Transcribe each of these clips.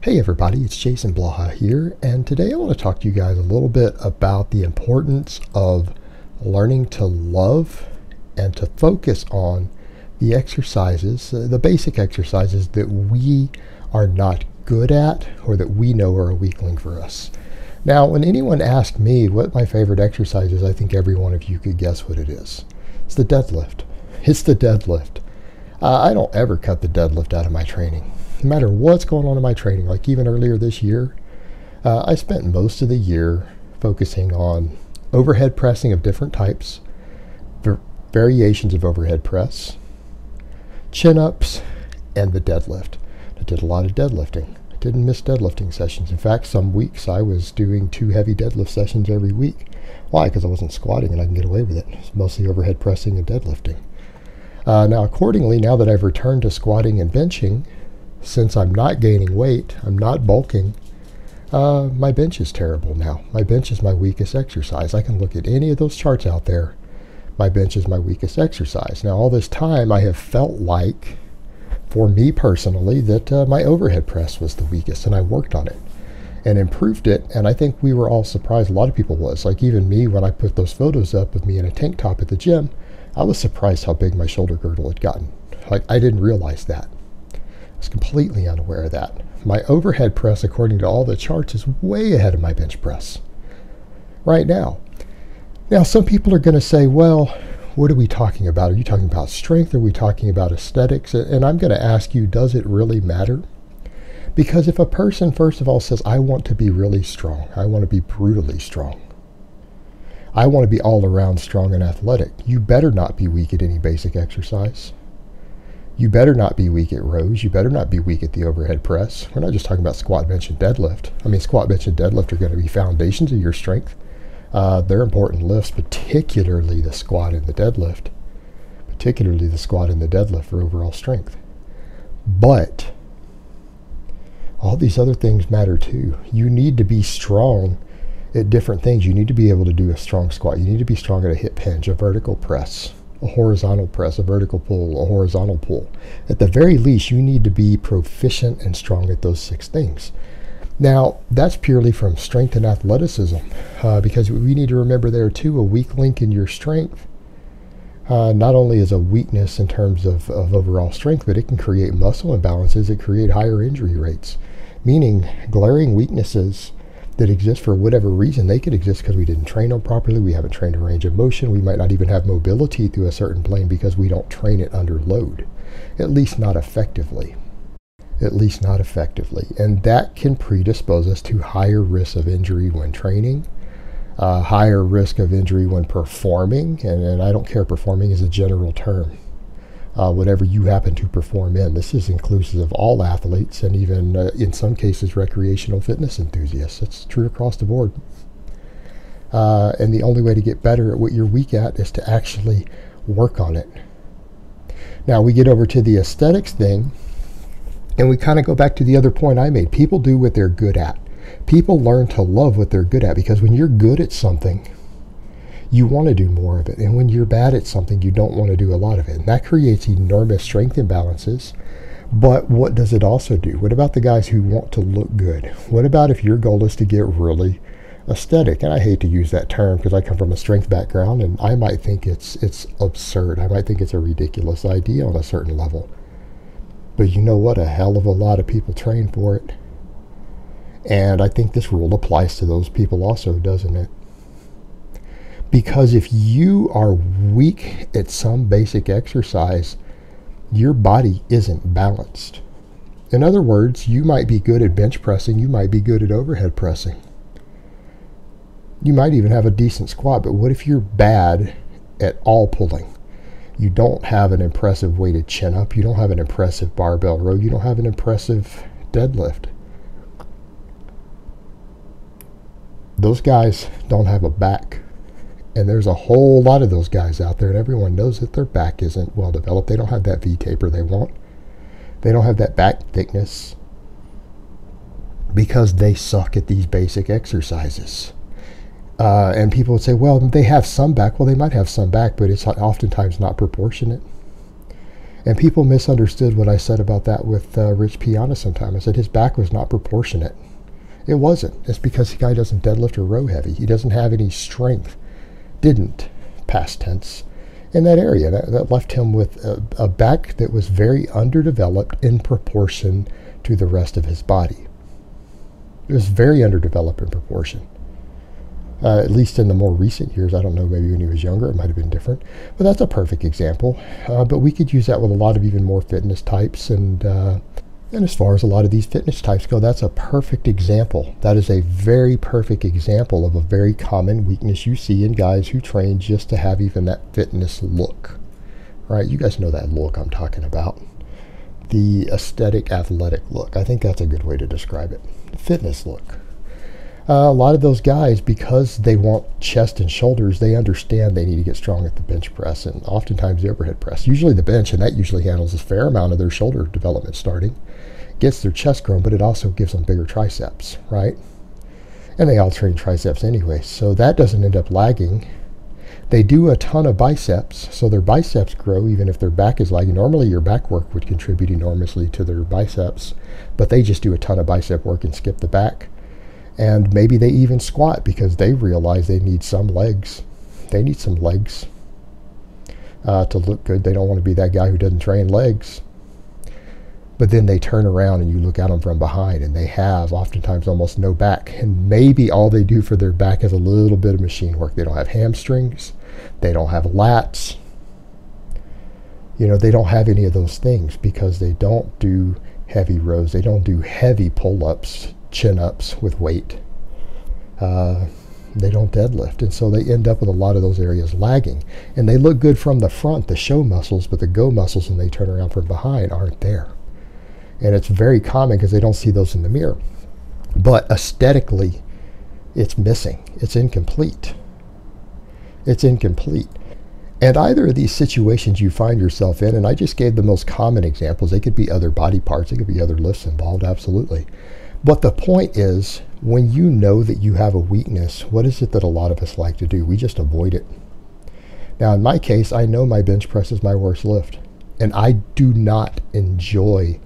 Hey everybody, it's Jason Blaha here, and today I want to talk to you guys a little bit about the importance of learning to love and to focus on the exercises, the basic exercises that we are not good at or that we know are a weak link for us. Now, when anyone asks me what my favorite exercise is, I think every one of you could guess what it is. It's the deadlift. It's the deadlift. I don't ever cut the deadlift out of my training. No matter what's going on in my training, like even earlier this year, I spent most of the year focusing on overhead pressing of different types, variations of overhead press, chin-ups, and the deadlift. I did a lot of deadlifting. I didn't miss deadlifting sessions. In fact, some weeks I was doing 2 heavy deadlift sessions every week. Why? Because I wasn't squatting and I can get away with it. It's mostly overhead pressing and deadlifting. Now, accordingly, now that I've returned to squatting and benching, since I'm not gaining weight, I'm not bulking, my bench is terrible now. My bench is my weakest exercise. I can look at any of those charts out there. My bench is my weakest exercise. Now, all this time I have felt like, for me personally, that my overhead press was the weakest, and I worked on it and improved it, and I think we were all surprised. A lot of people was. Like even me, when I put those photos up of me in a tank top at the gym, I was surprised how big my shoulder girdle had gotten. Like I didn't realize that. I was completely unaware of that. My overhead press, according to all the charts, is way ahead of my bench press right now. Now, some people are going to say, well, what are we talking about? Are you talking about strength? Are we talking about aesthetics? And I'm going to ask you, does it really matter? Because if a person, first of all, says, I want to be really strong, I want to be brutally strong, I want to be all around strong and athletic, you better not be weak at any basic exercise. You better not be weak at rows. You better not be weak at the overhead press. We're not just talking about squat, bench, and deadlift. I mean, squat, bench, and deadlift are going to be foundations of your strength. They're important lifts, particularly the squat and the deadlift. Particularly the squat and the deadlift for overall strength. But all these other things matter too. You need to be strong at different things. You need to be able to do a strong squat. You need to be strong at a hip hinge, a vertical press, a horizontal press, a vertical pull, a horizontal pull. At the very least, you need to be proficient and strong at those 6 things. Now, that's purely from strength and athleticism, because we need to remember there too, a weak link in your strength not only is a weakness in terms of overall strength, but it can create muscle imbalances. It create higher injury rates, meaning glaring weaknesses that exist for whatever reason. They could exist because we didn't train them properly. We haven't trained a range of motion. We might not even have mobility through a certain plane because we don't train it under load, at least not effectively. At least not effectively. And that can predispose us to higher risk of injury when training, higher risk of injury when performing. And I don't care, performing is a general term. Whatever you happen to perform in. This is inclusive of all athletes and even, in some cases, recreational fitness enthusiasts. It's true across the board. And the only way to get better at what you're weak at is to actually work on it. Now, we get over to the aesthetics thing, and we kind of go back to the other point I made. People do what they're good at. People learn to love what they're good at, because when you're good at something, you want to do more of it. And when you're bad at something, you don't want to do a lot of it. And that creates enormous strength imbalances. But what does it also do? What about the guys who want to look good? What about if your goal is to get really aesthetic? And I hate to use that term because I come from a strength background, and I might think it's absurd. I might think it's a ridiculous idea on a certain level. But you know what? A hell of a lot of people train for it. And I think this rule applies to those people also, doesn't it? Because if you are weak at some basic exercise, your body isn't balanced. In other words, you might be good at bench pressing, you might be good at overhead pressing. You might even have a decent squat, but what if you're bad at all pulling? You don't have an impressive weighted chin up, you don't have an impressive barbell row, you don't have an impressive deadlift. Those guys don't have a back. And there's a whole lot of those guys out there, and everyone knows that their back isn't well developed. They don't have that V-taper they want. They don't have that back thickness because they suck at these basic exercises. And people would say, well, they have some back. Well, they might have some back, but it's oftentimes not proportionate. And people misunderstood what I said about that with Rich Piana sometime. I said his back was not proportionate. It wasn't. It's because the guy doesn't deadlift or row heavy. He doesn't have any strength. Didn't, past tense, in that area. That left him with a back that was very underdeveloped in proportion to the rest of his body. It was very underdeveloped in proportion. At least in the more recent years. I don't know, maybe when he was younger it might have been different. But that's a perfect example. But we could use that with a lot of even more fitness types. And as far as a lot of these fitness types go, that's a perfect example. That is a very perfect example of a very common weakness you see in guys who train just to have even that fitness look. Right? You guys know that look I'm talking about. The aesthetic, athletic look. I think that's a good way to describe it. Fitness look. A lot of those guys, because they want chest and shoulders, they understand they need to get strong at the bench press and oftentimes the overhead press. Usually the bench, and that usually handles a fair amount of their shoulder development starting, gets their chest grown, but it also gives them bigger triceps, right? And they all train triceps anyway, so that doesn't end up lagging. They do a ton of biceps, so their biceps grow even if their back is lagging. Normally your back work would contribute enormously to their biceps, but they just do a ton of bicep work and skip the back. And maybe they even squat because they realize they need some legs. They need some legs to look good. They don't want to be that guy who doesn't train legs. But then they turn around and you look at them from behind and they have oftentimes almost no back. And maybe all they do for their back is a little bit of machine work. They don't have hamstrings. They don't have lats. You know, they don't have any of those things because they don't do heavy rows. They don't do heavy pull-ups, chin-ups with weight. They don't deadlift, and so they end up with a lot of those areas lagging. And they look good from the front, the show muscles, but the go muscles when they turn around from behind aren't there. And it's very common because they don't see those in the mirror. But aesthetically, it's missing. It's incomplete. It's incomplete. And either of these situations you find yourself in, and I just gave the most common examples. They could be other body parts. They could be other lifts involved, absolutely. But the point is, when you know that you have a weakness, what is it that a lot of us like to do? We just avoid it. Now, in my case, I know my bench press is my worst lift. And I do not enjoy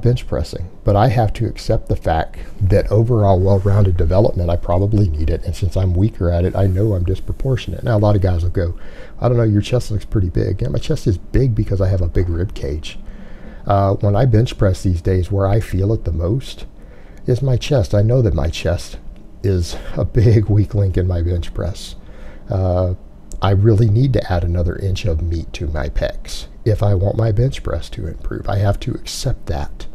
bench pressing. But I have to accept the fact that overall well-rounded development, I probably need it. And since I'm weaker at it, I know I'm disproportionate. Now, a lot of guys will go, I don't know, your chest looks pretty big. Yeah, my chest is big because I have a big rib cage. When I bench press these days, where I feel it the most is my chest. I know that my chest is a big weak link in my bench press. I really need to add another inch of meat to my pecs if I want my bench press to improve. I have to accept that.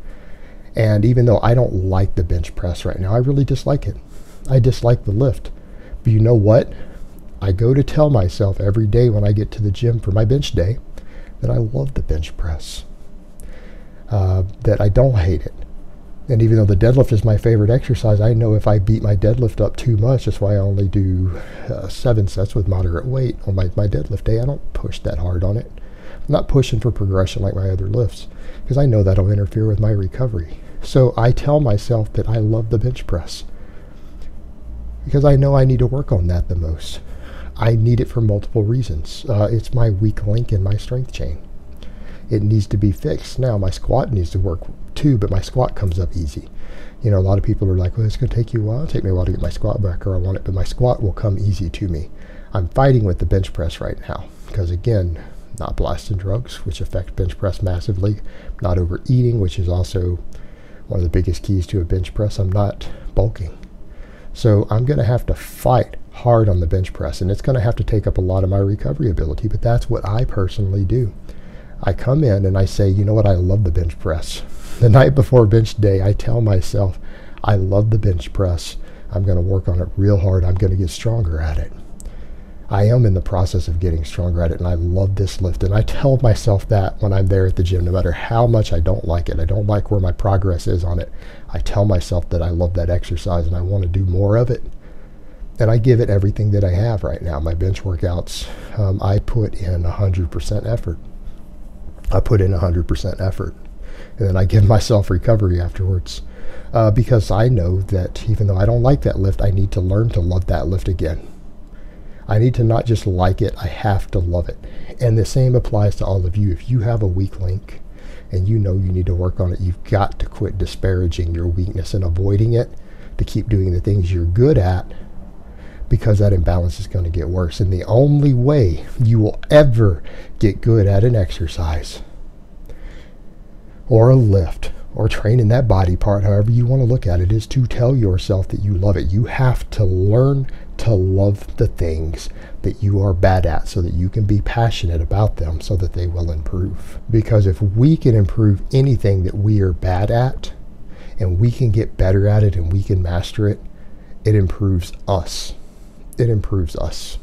And even though I don't like the bench press right now, I really dislike it. I dislike the lift. But you know what? I go to tell myself every day when I get to the gym for my bench day that I love the bench press. That I don't hate it. And even though the deadlift is my favorite exercise, I know if I beat my deadlift up too much, that's why I only do 7 sets with moderate weight on my deadlift day. I don't push that hard on it. I'm not pushing for progression like my other lifts because I know that'll interfere with my recovery. So I tell myself that I love the bench press because I know I need to work on that the most. I need it for multiple reasons. It's my weak link in my strength chain. It needs to be fixed. Now, my squat needs to work too, but my squat comes up easy. You know, a lot of people are like, well, it's going to take you a while. It'll take me a while to get my squat back or I want it, but my squat will come easy to me. I'm fighting with the bench press right now because, again, not blasting drugs, which affect bench press massively, not overeating, which is also one of the biggest keys to a bench press. I'm not bulking. So I'm going to have to fight hard on the bench press, and it's going to have to take up a lot of my recovery ability, but that's what I personally do. I come in and I say, you know what, I love the bench press. The night before bench day, I tell myself, I love the bench press. I'm going to work on it real hard. I'm going to get stronger at it. I am in the process of getting stronger at it, and I love this lift. And I tell myself that when I'm there at the gym, no matter how much I don't like it, I don't like where my progress is on it, I tell myself that I love that exercise and I want to do more of it. And I give it everything that I have right now. My bench workouts, I put in 100% effort. I put in 100% effort. And then I give myself recovery afterwards because I know that even though I don't like that lift, I need to learn to love that lift again. I need to not just like it, I have to love it. And the same applies to all of you. If you have a weak link and you know you need to work on it, you've got to quit disparaging your weakness and avoiding it, to keep doing the things you're good at, because that imbalance is going to get worse. And the only way you will ever get good at an exercise or a lift or training that body part, however you want to look at it, is to tell yourself that you love it. You have to learn to love the things that you are bad at so that you can be passionate about them so that they will improve. Because if we can improve anything that we are bad at, and we can get better at it and we can master it, it improves us. It improves us.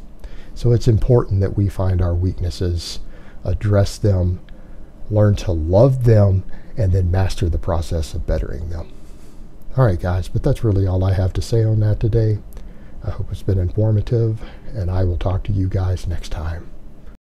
So it's important that we find our weaknesses, address them, learn to love them, and then master the process of bettering them. All right, guys, but that's really all I have to say on that today. I hope it's been informative, and I will talk to you guys next time.